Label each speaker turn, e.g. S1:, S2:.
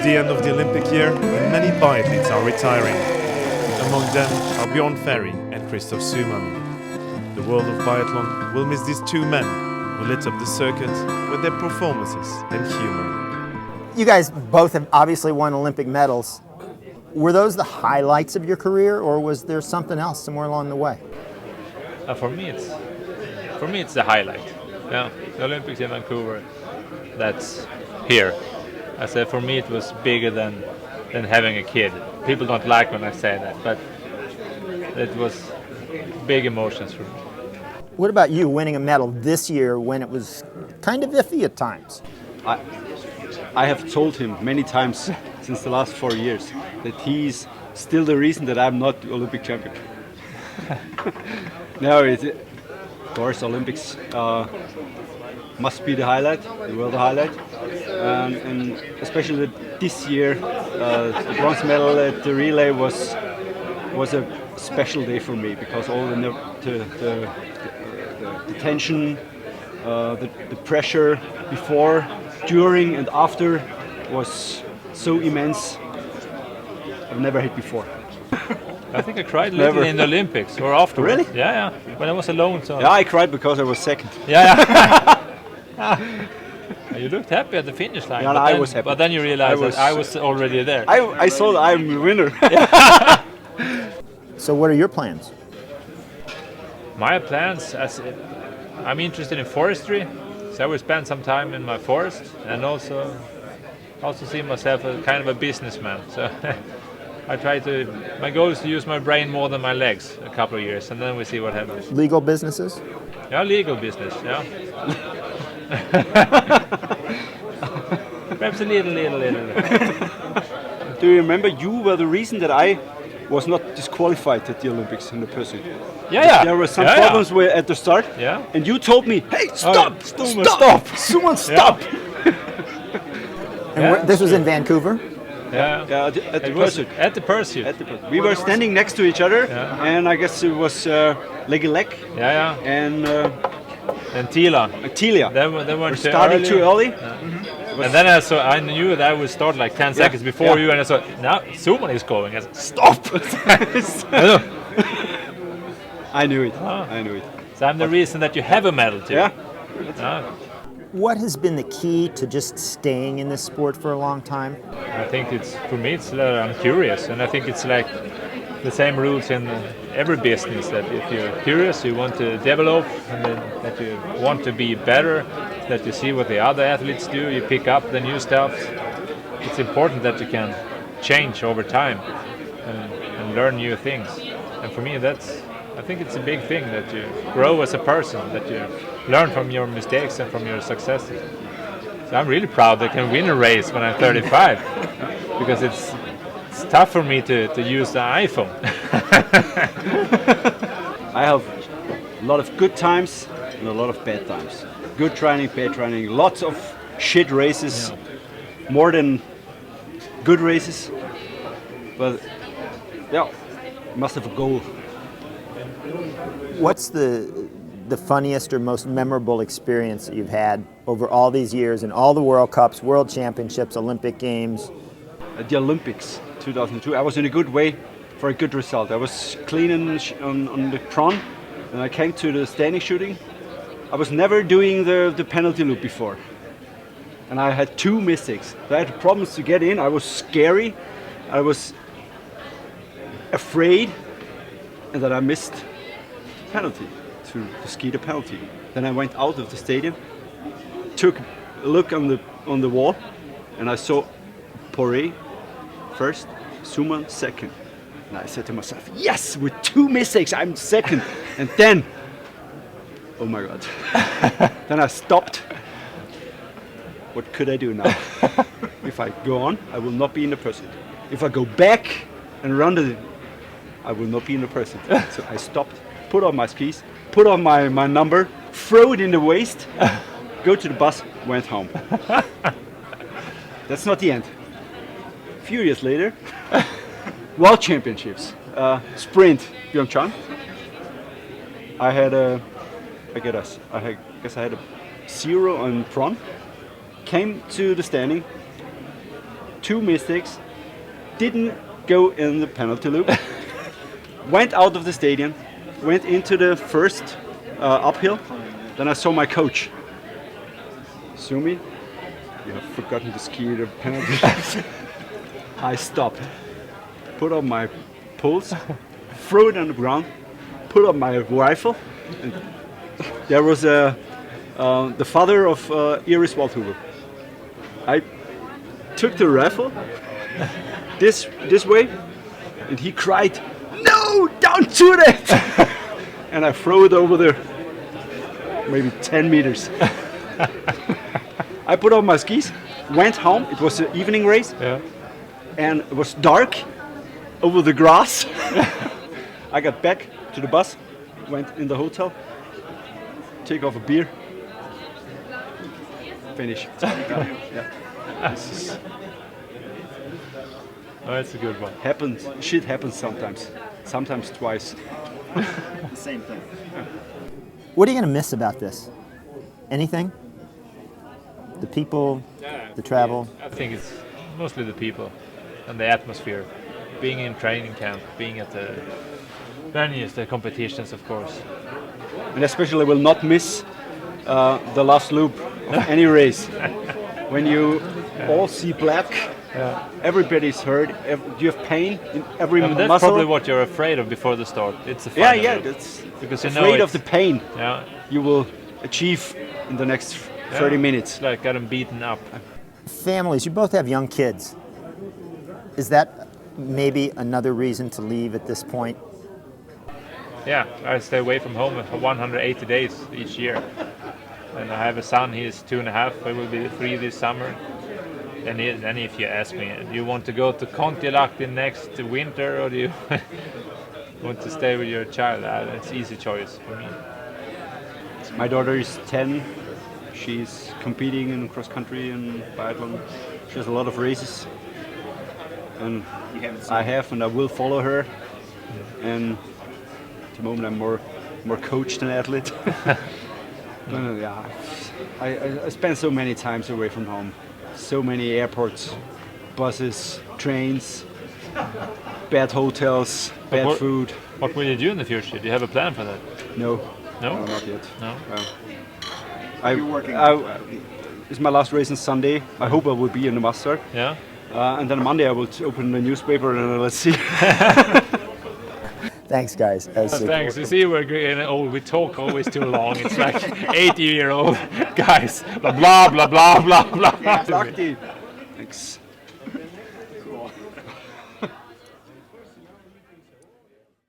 S1: the end of the Olympic year, and many biathletes are retiring. Among them are Bjorn, Ferry and Christoph Sumann. The world of biathlon will miss these two men who lit up the circuit with their performances and humor.
S2: You guys both have obviously won Olympic medals. Were those the highlights of your career, or was there something else somewhere along the way?
S3: For me, it's the highlight. Yeah, the Olympics in Vancouver. That's here. I said for me it was bigger than having a kid. People don't like when I say that, but it was big emotions for me.
S2: What about you winning a medal this year when it was kind of iffy at times?
S4: I have told him many times since the last 4 years that he's still the reason that I'm not Olympic champion. No, of course, Olympics must be the highlight, the world highlight, and especially this year, the bronze medal at the relay was a special day for me because all the tension, the pressure before, during, and after was so immense. I've never had before.
S3: I think I cried a little in the Olympics or afterwards.
S4: Really?
S3: Yeah. When I was alone. So.
S4: Yeah, I cried because I was second.
S3: Yeah. You looked happy at the finish line.
S4: Yeah, I was happy.
S3: But then you realized that I was already there.
S4: I saw that I'm the winner.
S2: So what are your plans?
S3: My plans, I'm interested in forestry, so I will spend some time in my forest and also see myself as kind of a businessman. So my goal is to use my brain more than my legs a couple of years, and then we see what happens.
S2: Legal businesses?
S3: Yeah, legal business, yeah. Perhaps a little.
S4: Do you remember you were the reason that I was not disqualified at the Olympics in the pursuit?
S3: Yeah.
S4: There were some problems at the start, and you told me, "Hey, stop! Sumann, stop!"
S2: And this was in Vancouver?
S4: Yeah, at the pursuit.
S3: At the pursuit.
S4: We were standing next to each other, and I guess it was Legilek
S3: and Tila. They weren't
S4: starting too early.
S3: And then I knew that I would start like 10 seconds before you, and I thought, now Sumann is going. I said, stop!
S4: I knew it.
S3: So I'm the reason that you have a medal too.
S4: Yeah.
S2: What has been the key to just staying in this sport for a long time?
S3: I think for me I'm curious, and I think it's like the same rules in every business, that if you're curious, you want to develop, and then that you want to be better, that you see what the other athletes do, you pick up the new stuff. It's important that you can change over time and learn new things. And for me, I think it's a big thing that you grow as a person, that you learn from your mistakes and from your successes. So I'm really proud that I can win a race when I'm 35, because it's tough for me to use the iPhone.
S4: I have a lot of good times and a lot of bad times. Good training, bad training, lots of shit races, more than good races. But yeah, must have a goal.
S2: What's the funniest or most memorable experience that you've had over all these years in all the World Cups, World Championships, Olympic Games?
S4: At the Olympics 2002, I was in a good way for a good result. I was clean on the prawn, and I came to the standing shooting. I was never doing the penalty loop before, and I had 2 mistakes. I had problems to get in. I was scary. I was afraid, and that I missed the penalty to ski the penalty. Then I went out of the stadium, took a look on the wall, and I saw Ferry first, Sumann second. And I said to myself, yes, with 2 mistakes, I'm second. And then, oh my God. Then I stopped. What could I do now? If I go on, I will not be in the pursuit. If I go back and run I will not be in the pursuit. So I stopped, put on my skis, put on my number, throw it in the waste, go to the bus, went home. That's not the end. A few years later, World Championships, sprint, Bjorn. I guess I had a 0 on prawn. Came to the standing, 2 mistakes, didn't go in the penalty loop, went out of the stadium, went into the first uphill. Then I saw my coach, Sumi, you have forgotten to ski the penalty. I stopped, put on my pulse, threw it on the ground, put up my rifle, and there was the father of Iris Waldhuber. I took the rifle this way, and he cried, "No, don't do that!" And I threw it over there, maybe 10 meters. I put on my skis, went home. It was an evening race, and it was dark over the grass. I got back to the bus, went in the hotel, take off a beer, finish.
S3: Oh, that's a good one.
S4: Happens. Shit happens sometimes. Sometimes twice.
S2: The same thing. What are you going to miss about this? Anything? The people, the travel?
S3: I think it's mostly the people and the atmosphere. Being in training camp, being at the venues, the competitions, of course.
S4: And especially will not miss the last loop of any race. When you all see black, everybody's hurt. You have pain in every
S3: That's
S4: muscle.
S3: probably what you're afraid of before the start. It's the
S4: Yeah,
S3: final
S4: yeah.
S3: loop.
S4: That's
S3: Because you know
S4: afraid
S3: it's-
S4: of the pain
S3: Yeah,
S4: you will achieve in the next 30 minutes.
S3: it's like getting beaten up.
S2: Families, you both have young kids. Is that maybe another reason to leave at this point?
S3: Yeah, I stay away from home for 180 days each year. And I have a son, he's 2.5, I will be 3 this summer. Then if you ask me, do you want to go to Kontiolahti next winter or do you want to stay with your child? It's easy choice for me.
S4: My daughter is 10. She's competing in cross country and biathlon. She has a lot of races. And I have and I will follow her. And at the moment I'm more coach than athlete. Yeah, I spend so many times away from home. So many airports, buses, trains, bad hotels, bad
S3: what-
S4: food.
S3: What will you do in the future? Do you have a plan for that?
S4: No,
S3: No?
S4: not yet.
S3: No?
S4: It's my last race on Sunday. I hope I will be in the master.
S3: Yeah?
S4: And then Monday I will open the newspaper and let's see.
S2: Thanks, guys. That was super.
S3: Thanks. You see, we're getting old. We talk always too long. It's like 80-year-old guys. Blah, blah, blah, blah, blah, blah.
S4: Lucky. Thanks.